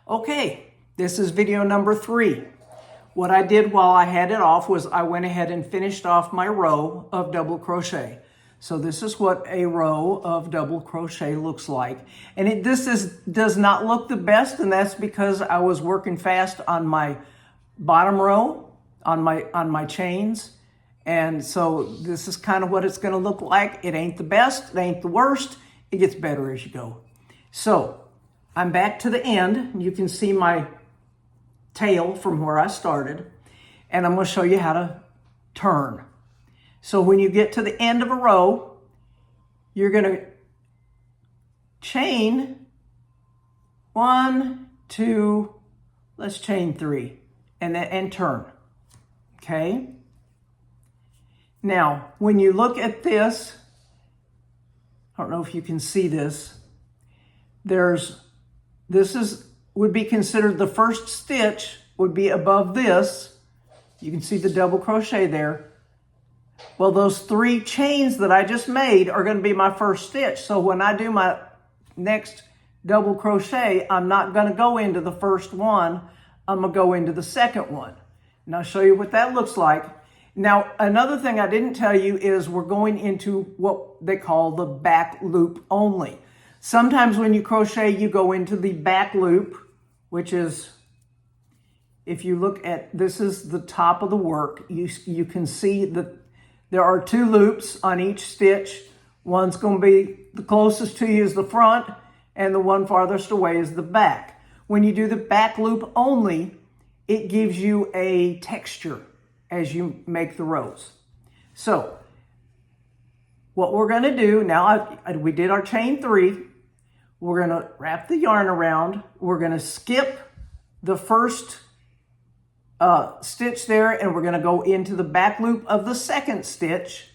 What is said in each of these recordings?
Okay, this is video number 3. What I did while I had it off was I went ahead and finished off my row of double crochet. So this is what a row of double crochet looks like. And does not look the best, and that's because I was working fast on my bottom row, on my chains. And so this is kind of what it's gonna look like. It ain't the best, it ain't the worst. It gets better as you go. So I'm back to the end. You can see my tail from where I started, and I'm going to show you how to turn. So when you get to the end of a row, you're going to chain 1, 2, let's chain 3, and turn. Okay? Now, when you look at this, I don't know if you can see this, would be considered the first stitch would be above this. You can see the double crochet there. Well, those 3 chains that I just made are going to be my first stitch. So when I do my next double crochet, I'm not going to go into the first one. I'm going to go into the second one. And I'll show you what that looks like. Now, another thing I didn't tell you is we're going into what they call the back loop only. Sometimes when you crochet, you go into the back loop, which is, if you look at, this is the top of the work. You can see that there are 2 loops on each stitch. One's going to be the closest to you is the front, and the one farthest away is the back. When you do the back loop only, it gives you a texture as you make the rows. So what we're going to do now, we did our chain 3. We're going to wrap the yarn around. We're going to skip the first stitch there, and we're going to go into the back loop of the second stitch.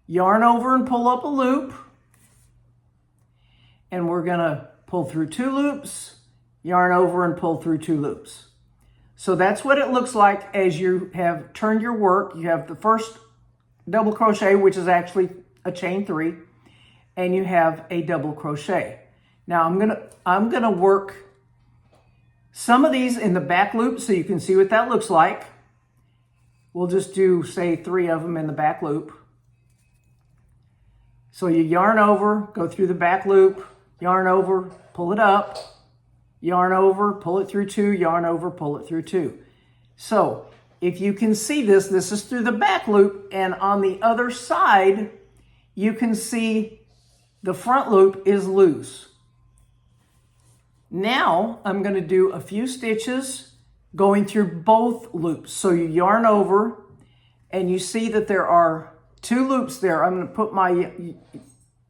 Yarn over and pull up a loop. And we're going to pull through 2 loops, yarn over and pull through 2 loops. So that's what it looks like as you have turned your work. You have the first double crochet, which is actually a chain 3. And you have a double crochet. Now I'm gonna work some of these in the back loop so you can see what that looks like. We'll just do, say, 3 of them in the back loop. So you yarn over, go through the back loop, yarn over, pull it up, yarn over, pull it through 2, yarn over, pull it through 2. So if you can see this is through the back loop, and on the other side, you can see the front loop is loose. Now I'm going to do a few stitches going through both loops. So you yarn over, and you see that there are 2 loops there. I'm going to put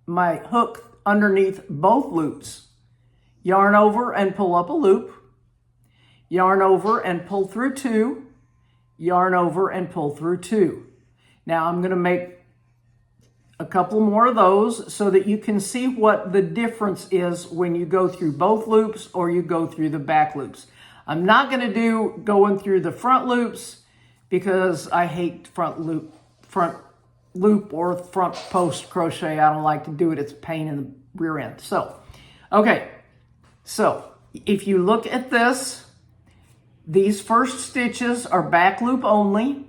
my hook underneath both loops. Yarn over and pull up a loop. Yarn over and pull through 2. Yarn over and pull through 2. Now I'm going to make a couple more of those so that you can see what the difference is when you go through both loops or you go through the back loops. I'm not going to do going through the front loops because I hate front loop or front post crochet. I don't like to do it. It's a pain in the rear end. So, okay. So if you look at this, these first stitches are back loop only.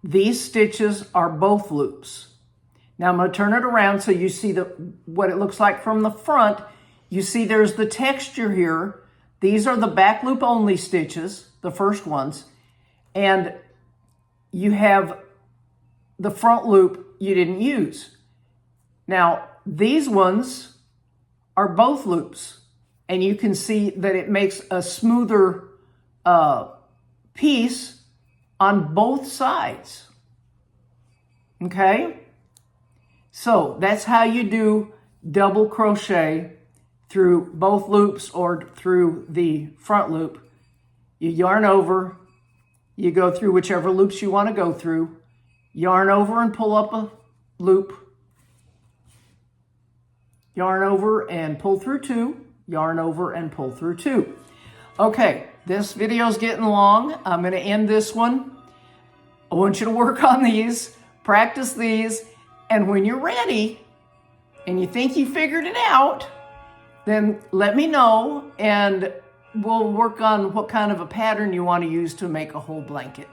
These stitches are both loops. Now I'm going to turn it around so you see what it looks like from the front. You see there's the texture here. These are the back loop only stitches, the first ones. And you have the front loop you didn't use. Now these ones are both loops. And you can see that it makes a smoother piece on both sides. Okay? So that's how you do double crochet through both loops or through the front loop. You yarn over, you go through whichever loops you want to go through, yarn over and pull up a loop, yarn over and pull through 2, yarn over and pull through 2. Okay, this video's getting long. I'm going to end this one. I want you to work on these, practice these, and when you're ready and you think you figured it out, then let me know and we'll work on what kind of a pattern you want to use to make a whole blanket.